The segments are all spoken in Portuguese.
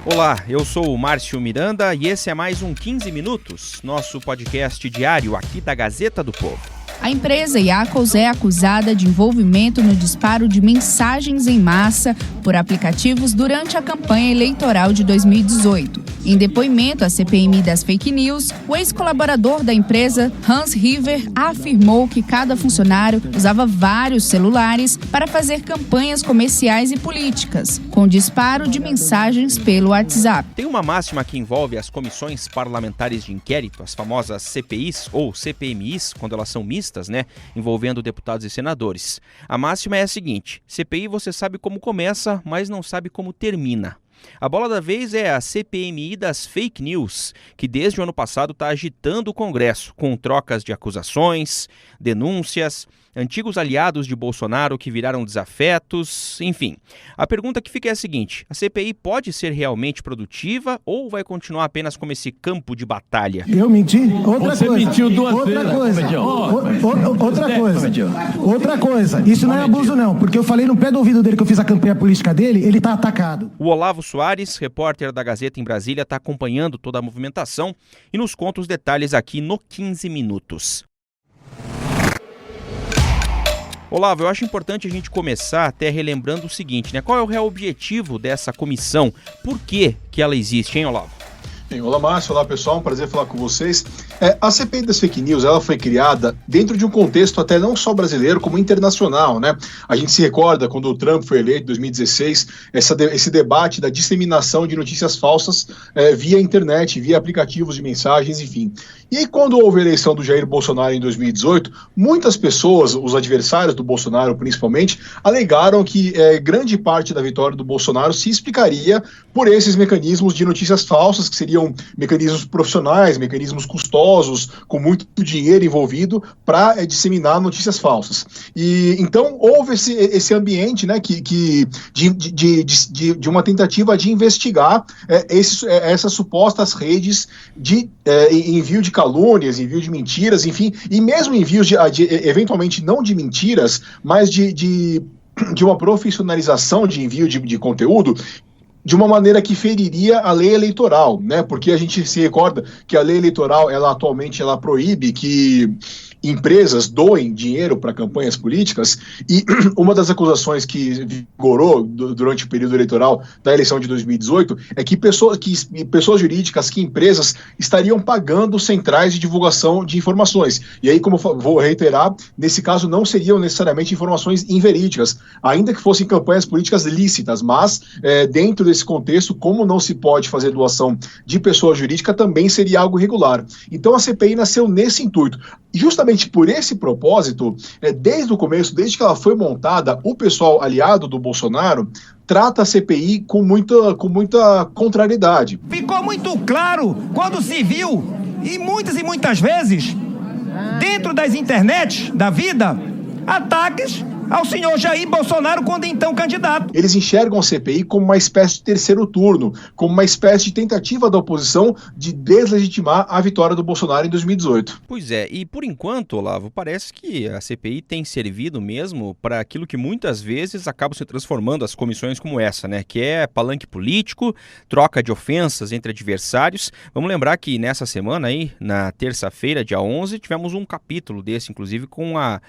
Olá, eu sou o Márcio Miranda e esse é mais um 15 Minutos, nosso podcast diário aqui da Gazeta do Povo. A empresa Yacols é acusada de envolvimento no disparo de mensagens em massa por aplicativos durante a campanha eleitoral de 2018. Em depoimento à CPMI das fake news, o ex-colaborador da empresa, Hans River, afirmou que cada funcionário usava vários celulares para fazer campanhas comerciais e políticas, com disparo de mensagens pelo WhatsApp. Tem uma máxima que envolve as comissões parlamentares de inquérito, as famosas CPIs ou CPMIs, quando elas são mistas, envolvendo deputados e senadores. A máxima é a seguinte: CPI você sabe como começa, mas não sabe como termina. A bola da vez é a CPMI das fake news, que desde o ano passado está agitando o Congresso, com trocas de acusações, denúncias, antigos aliados de Bolsonaro que viraram desafetos, enfim. A pergunta que fica é a seguinte: a CPI pode ser realmente produtiva ou vai continuar apenas como esse campo de batalha? Eu menti? Você mentiu duas vezes. Outra coisa. Isso não é abuso não, porque eu falei no pé do ouvido dele que eu fiz a campanha política dele, ele tá atacado. O Olavo Soares, repórter da Gazeta em Brasília, está acompanhando toda a movimentação e nos conta os detalhes aqui no 15 Minutos. Olavo, eu acho importante a gente começar até relembrando o seguinte, Qual é o real objetivo dessa comissão? Por que ela existe, hein, Olavo? Olá, Márcio. Olá, pessoal. Um prazer falar com vocês. A CPI das fake news, ela foi criada dentro de um contexto até não só brasileiro, como internacional, A gente se recorda quando o Trump foi eleito em 2016, esse debate da disseminação de notícias falsas via internet, via aplicativos de mensagens, enfim. E aí, quando houve a eleição do Jair Bolsonaro em 2018, muitas pessoas, os adversários do Bolsonaro principalmente, alegaram que grande parte da vitória do Bolsonaro se explicaria por esses mecanismos de notícias falsas, que seriam mecanismos profissionais, mecanismos custosos, com muito dinheiro envolvido, para disseminar notícias falsas. E então houve esse ambiente, de uma tentativa de investigar essas supostas redes de envio de calúnias, envio de mentiras, enfim, e mesmo envios de eventualmente não de mentiras, mas de uma profissionalização de envio de conteúdo, de uma maneira que feriria a lei eleitoral, Porque a gente se recorda que a lei eleitoral, ela atualmente proíbe que empresas doem dinheiro para campanhas políticas, e uma das acusações que vigorou durante o período eleitoral da eleição de 2018 é que pessoas jurídicas, que empresas estariam pagando centrais de divulgação de informações. E aí, como vou reiterar, nesse caso não seriam necessariamente informações inverídicas, ainda que fossem campanhas políticas lícitas, mas dentro desse contexto, como não se pode fazer doação de pessoa jurídica, também seria algo irregular. Então a CPI nasceu nesse intuito. E justamente por esse propósito, desde o começo, desde que ela foi montada, o pessoal aliado do Bolsonaro trata a CPI com muita contrariedade. Ficou muito claro quando se viu, e muitas vezes, dentro das internets da vida, ataques ao senhor Jair Bolsonaro, quando então candidato. Eles enxergam a CPI como uma espécie de terceiro turno, como uma espécie de tentativa da oposição de deslegitimar a vitória do Bolsonaro em 2018. Pois é, e por enquanto, Olavo, parece que a CPI tem servido mesmo para aquilo que muitas vezes acaba se transformando as comissões como essa, Que é palanque político, troca de ofensas entre adversários. Vamos lembrar que nessa semana aí, na terça-feira, dia 11, tivemos um capítulo desse, inclusive com a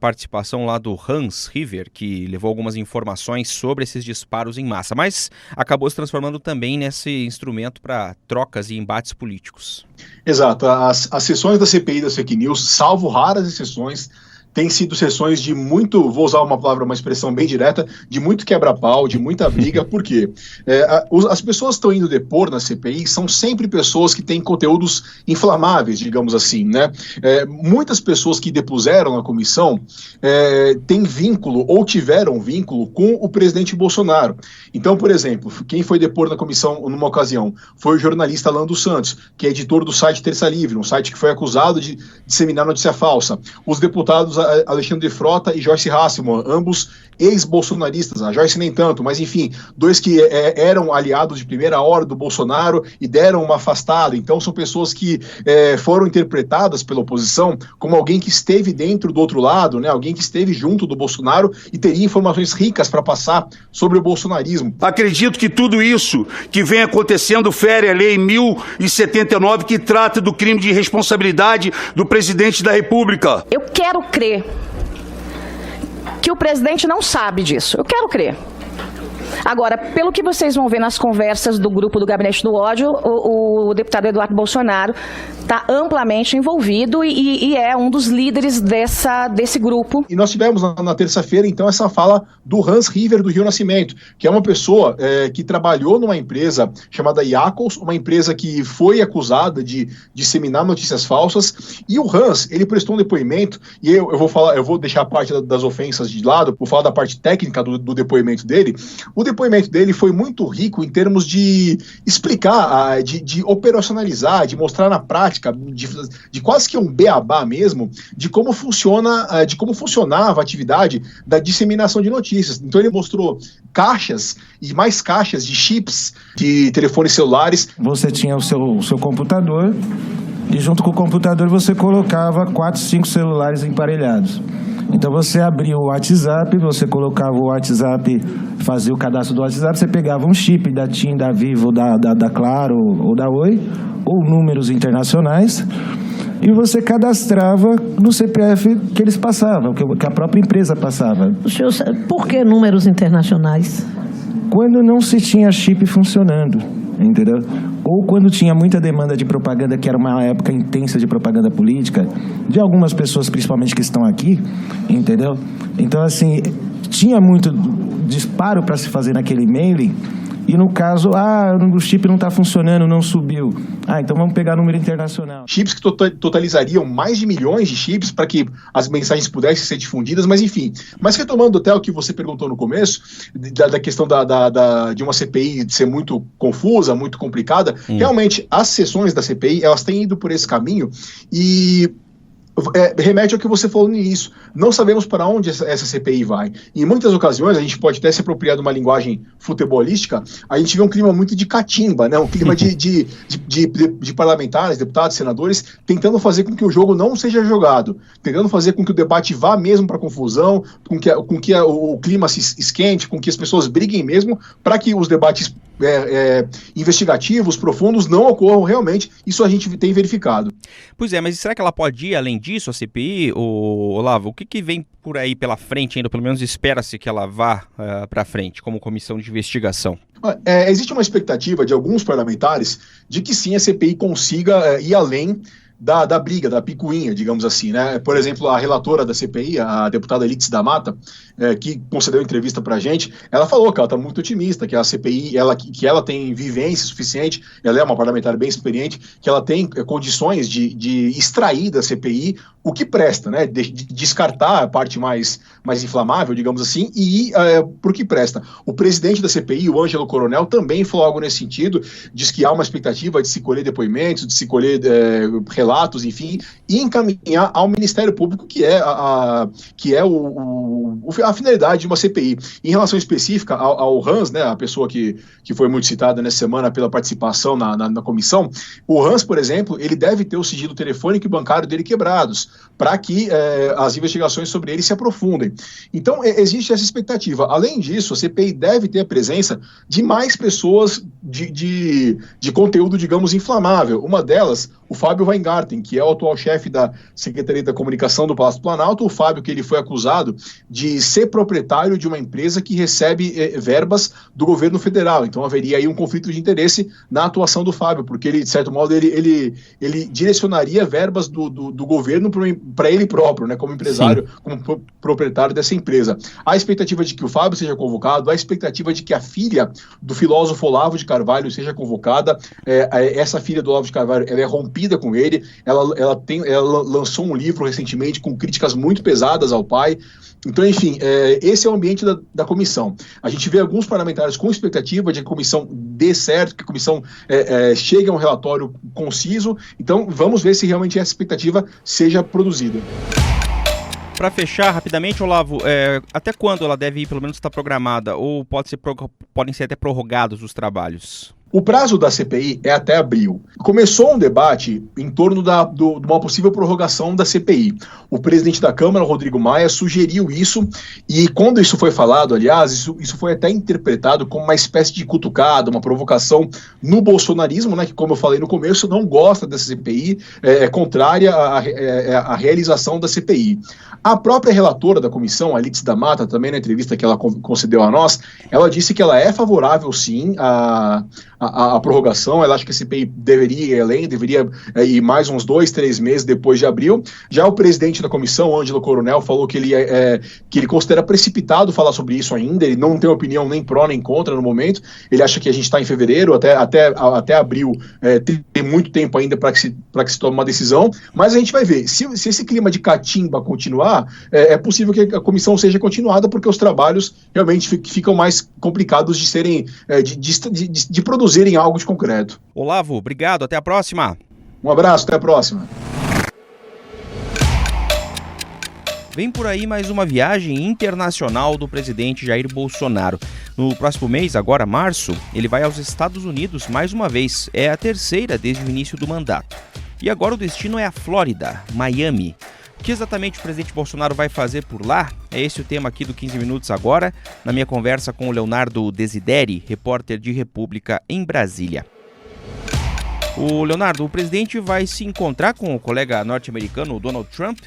participação lá do Hans River, que levou algumas informações sobre esses disparos em massa, mas acabou se transformando também nesse instrumento para trocas e embates políticos. Exato. As sessões da CPI das fake news, salvo raras exceções, têm sido sessões de muito, vou usar uma expressão bem direta, de muito quebra-pau, de muita briga. Por quê? As pessoas que estão indo depor na CPI são sempre pessoas que têm conteúdos inflamáveis, digamos assim, Muitas pessoas que depuseram na comissão têm vínculo ou tiveram vínculo com o presidente Bolsonaro. Então, por exemplo, quem foi depor na comissão numa ocasião foi o jornalista Alan dos Santos, que é editor do site Terça Livre, um site que foi acusado de disseminar notícia falsa. Os deputados Alexandre Frota e Joyce Hasselmann, ambos ex-bolsonaristas, a Joyce nem tanto, mas enfim, dois que eram aliados de primeira hora do Bolsonaro e deram uma afastada. Então são pessoas que foram interpretadas pela oposição como alguém que esteve dentro do outro lado, né, alguém que esteve junto do Bolsonaro e teria informações ricas para passar sobre o bolsonarismo. Acredito que tudo isso que vem acontecendo fere a Lei 1079, que trata do crime de responsabilidade do presidente da República. Eu quero crer que o presidente não sabe disso. Eu quero crer. Agora, pelo que vocês vão ver nas conversas do grupo do Gabinete do Ódio, o deputado Eduardo Bolsonaro está amplamente envolvido e é um dos líderes desse grupo. E nós tivemos na terça-feira, então, essa fala do Hans River do Rio Nascimento, que é uma pessoa que trabalhou numa empresa chamada Iacos, uma empresa que foi acusada de disseminar notícias falsas, e o Hans, ele prestou um depoimento, e eu vou deixar a parte das ofensas de lado, vou falar da parte técnica do depoimento dele. O depoimento dele foi muito rico em termos de explicar, de operacionalizar, de mostrar na prática, de quase que um beabá mesmo, de como funcionava a atividade da disseminação de notícias. Então ele mostrou caixas e mais caixas de chips de telefones celulares. Você tinha o seu computador e junto com o computador você colocava 4, 5 celulares emparelhados. Então você abria o WhatsApp, você colocava o WhatsApp, fazia o cadastro do WhatsApp, você pegava um chip da TIM, da Vivo, da Claro ou da Oi, ou números internacionais, e você cadastrava no CPF que eles passavam, que a própria empresa passava. O senhor sabe por que números internacionais? Quando não se tinha chip funcionando, entendeu? Ou quando tinha muita demanda de propaganda, que era uma época intensa de propaganda política, de algumas pessoas, principalmente que estão aqui, entendeu? Então, assim, tinha muito disparo para se fazer naquele e-mail, e no caso, o chip não está funcionando, não subiu. Então vamos pegar número internacional. Chips que totalizariam mais de milhões de chips para que as mensagens pudessem ser difundidas, mas enfim. Mas retomando até o que você perguntou no começo, da questão de uma CPI ser muito confusa, muito complicada, realmente as sessões da CPI, elas têm ido por esse caminho e remete ao que você falou no início. Não sabemos para onde essa CPI vai. Em muitas ocasiões, a gente pode até se apropriar de uma linguagem futebolística, a gente vê um clima muito de catimba, né? Um clima de parlamentares, deputados, senadores, tentando fazer com que o jogo não seja jogado, tentando fazer com que o debate vá mesmo para confusão, com que o clima se esquente, com que as pessoas briguem mesmo, para que os debates investigativos, profundos, não ocorram realmente. Isso a gente tem verificado. Pois é, mas será que ela pode ir além disso, a CPI, Olavo? O que vem por aí pela frente ainda? Pelo menos espera-se que ela vá para frente, como comissão de investigação. Existe uma expectativa de alguns parlamentares de que sim, a CPI consiga ir além da briga, da picuinha, digamos assim, né? Por exemplo, a relatora da CPI, a deputada Elites da Mata, que concedeu entrevista pra gente, ela falou que ela está muito otimista, que a CPI, que ela tem vivência suficiente, ela é uma parlamentar bem experiente, que ela tem condições de extrair da CPI o que presta, né? De descartar a parte mais inflamável, digamos assim, e ir pro que presta. O presidente da CPI, o Ângelo Coronel, também falou algo nesse sentido, diz que há uma expectativa de se colher depoimentos, de se colher relatos, enfim, e encaminhar ao Ministério Público, que é a finalidade de uma CPI. Em relação específica ao Hans, né, a pessoa que foi muito citada nessa semana pela participação na comissão, o Hans, por exemplo, ele deve ter o sigilo telefônico e bancário dele quebrados, para que as investigações sobre ele se aprofundem. Então, existe essa expectativa. Além disso, a CPI deve ter a presença de mais pessoas de conteúdo, digamos, inflamável. Uma delas, o Fábio Weingarten, que é o atual chefe da Secretaria da Comunicação do Palácio do Planalto. O Fábio, que ele foi acusado de ser proprietário de uma empresa que recebe verbas do governo federal. Então haveria aí um conflito de interesse na atuação do Fábio, porque ele, de certo modo, ele direcionaria verbas do governo para ele próprio, né, como empresário, sim, como proprietário dessa empresa. Há a expectativa de que o Fábio seja convocado, há a expectativa de que a filha do filósofo Olavo de Carvalho seja convocada. Essa filha do Olavo de Carvalho, ela é rompida com ele, ela lançou um livro recentemente com críticas muito pesadas ao pai. Então, enfim, esse é o ambiente da comissão. A gente vê alguns parlamentares com expectativa de que a comissão dê certo, que a comissão chegue a um relatório conciso. Então, vamos ver se realmente essa expectativa seja produzida. Para fechar rapidamente, Olavo, até quando ela deve ir, pelo menos está programada, ou podem ser até prorrogados os trabalhos? O prazo da CPI é até abril. Começou um debate em torno de uma possível prorrogação da CPI. O presidente da Câmara, Rodrigo Maia, sugeriu isso, e quando isso foi falado, aliás, isso foi até interpretado como uma espécie de cutucada, uma provocação no bolsonarismo, né, que, como eu falei no começo, não gosta dessa CPI, é contrária à realização da CPI. A própria relatora da comissão, Alice da Mata, também na entrevista que ela concedeu a nós, ela disse que ela é favorável, sim, a prorrogação. Ela acha que a CPI deveria ir além, deveria ir mais uns 2-3 meses depois de abril. Já o presidente da comissão, Ângelo Coronel, falou que ele considera precipitado falar sobre isso ainda, ele não tem opinião nem pró nem contra no momento, ele acha que a gente está em fevereiro, até abril tem muito tempo ainda para que se tome uma decisão, mas a gente vai ver. Se esse clima de catimba continuar, é possível que a comissão seja continuada, porque os trabalhos realmente ficam mais complicados de serem, de produzirem algo de concreto. Olavo, obrigado, até a próxima. Um abraço, até a próxima. Vem por aí mais uma viagem internacional do presidente Jair Bolsonaro. No próximo mês, agora março, ele vai aos Estados Unidos mais uma vez. É a terceira desde o início do mandato. E agora o destino é a Flórida, Miami. O que exatamente o presidente Bolsonaro vai fazer por lá? É esse o tema aqui do 15 Minutos agora, na minha conversa com o Leonardo Desideri, repórter de República em Brasília. O Leonardo, o presidente vai se encontrar com o colega norte-americano, o Donald Trump,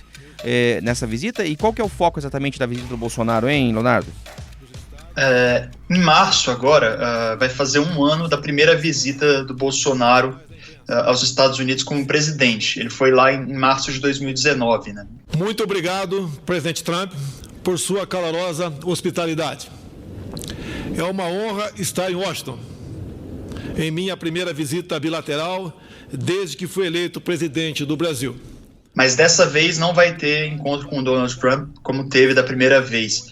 nessa visita. E qual que é o foco exatamente da visita do Bolsonaro, hein, Leonardo? Em março agora, vai fazer um ano da primeira visita do Bolsonaro aos Estados Unidos como presidente. Ele foi lá em março de 2019, né? Muito obrigado, presidente Trump, por sua calorosa hospitalidade. É uma honra estar em Washington, em minha primeira visita bilateral desde que fui eleito presidente do Brasil. Mas dessa vez não vai ter encontro com o Donald Trump como teve da primeira vez.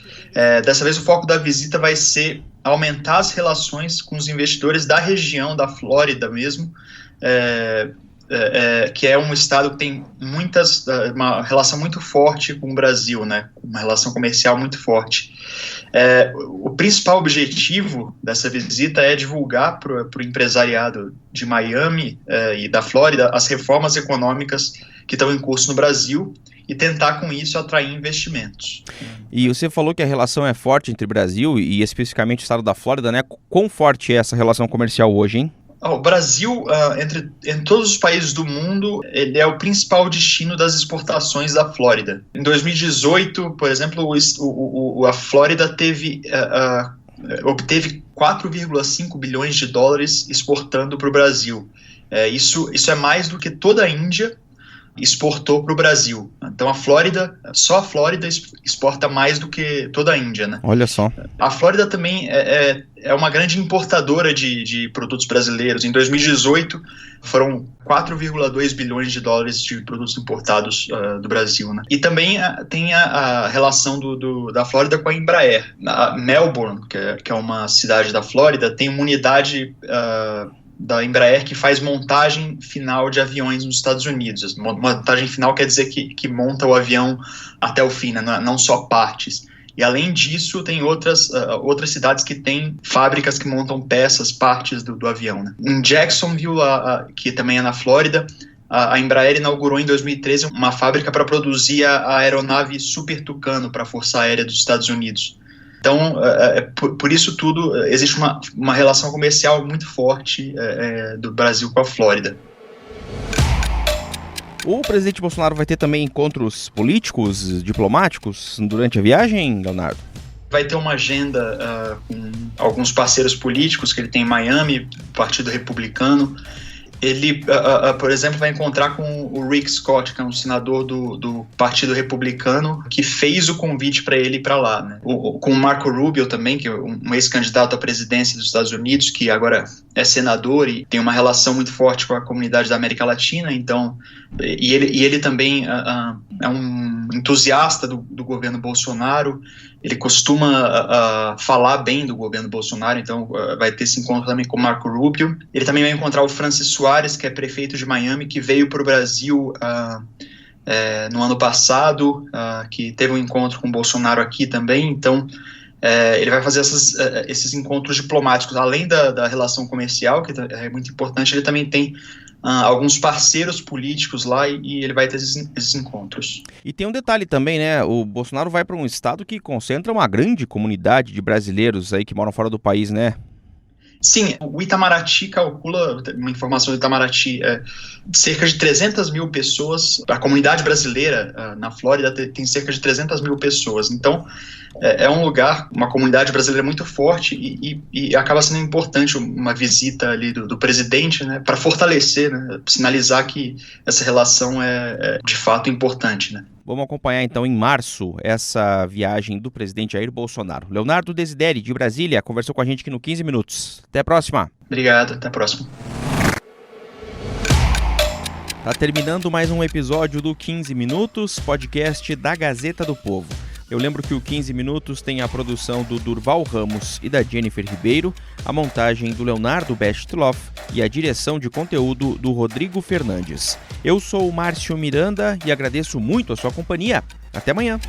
Dessa vez o foco da visita vai ser aumentar as relações com os investidores da região da Flórida mesmo, que é um estado que tem uma relação muito forte com o Brasil, né? Uma relação comercial muito forte. O principal objetivo dessa visita é divulgar para o empresariado de Miami e da Flórida as reformas econômicas que estão em curso no Brasil e tentar com isso atrair investimentos. E você falou que a relação é forte entre o Brasil e especificamente o estado da Flórida, né? Quão forte é essa relação comercial hoje, hein? O Brasil, entre todos os países do mundo, ele é o principal destino das exportações da Flórida. Em 2018, por exemplo, a Flórida obteve 4,5 bilhões de dólares exportando para o Brasil. Isso é mais do que toda a Índia exportou para o Brasil. Então só a Flórida exporta mais do que toda a Índia, né? Olha só. A Flórida também é uma grande importadora de produtos brasileiros. Em 2018 foram 4,2 bilhões de dólares de produtos importados do Brasil, né? E também tem a relação da Flórida com a Embraer. Melbourne, que é uma cidade da Flórida, tem uma unidade da Embraer que faz montagem final de aviões nos Estados Unidos. Montagem final quer dizer que monta o avião até o fim, né? Não só partes. E além disso, tem outras cidades que têm fábricas que montam peças, partes do avião, né? Em Jacksonville, que também é na Flórida, a Embraer inaugurou em 2013 uma fábrica para produzir a aeronave Super Tucano para a Força Aérea dos Estados Unidos. Então, por isso tudo, existe uma relação comercial muito forte do Brasil com a Flórida. O presidente Bolsonaro vai ter também encontros políticos, diplomáticos durante a viagem, Leonardo? Vai ter uma agenda com alguns parceiros políticos que ele tem em Miami, Partido Republicano. Ele, por exemplo, vai encontrar com o Rick Scott, que é um senador do Partido Republicano, que fez o convite para ele ir para lá, né? Com o Marco Rubio também, que é um ex-candidato à presidência dos Estados Unidos, que agora é senador e tem uma relação muito forte com a comunidade da América Latina. Então, e ele também é um entusiasta do governo Bolsonaro. Ele costuma falar bem do governo Bolsonaro, então vai ter esse encontro também com o Marco Rubio. Ele também vai encontrar o Francis Suárez, que é prefeito de Miami, que veio para o Brasil no ano passado, que teve um encontro com o Bolsonaro aqui também. Então, ele vai fazer esses encontros diplomáticos, além da relação comercial, que é muito importante. Ele também tem alguns parceiros políticos lá e ele vai ter esses encontros. E tem um detalhe também, né? O Bolsonaro vai para um estado que concentra uma grande comunidade de brasileiros aí que moram fora do país, né? Sim, o Itamaraty calcula, uma informação do Itamaraty, cerca de 300 mil pessoas. A comunidade brasileira na Flórida tem cerca de 300 mil pessoas. Então, é um lugar, uma comunidade brasileira muito forte e acaba sendo importante uma visita ali do presidente, né, para fortalecer, né, sinalizar que essa relação é de fato importante, né. Vamos acompanhar então em março essa viagem do presidente Jair Bolsonaro. Leonardo Desideri, de Brasília, conversou com a gente aqui no 15 Minutos. Até a próxima. Obrigado, até a próxima. Tá terminando mais um episódio do 15 Minutos, podcast da Gazeta do Povo. Eu lembro que o 15 Minutos tem a produção do Durval Ramos e da Jennifer Ribeiro, a montagem do Leonardo Bestloff e a direção de conteúdo do Rodrigo Fernandes. Eu sou o Márcio Miranda e agradeço muito a sua companhia. Até amanhã.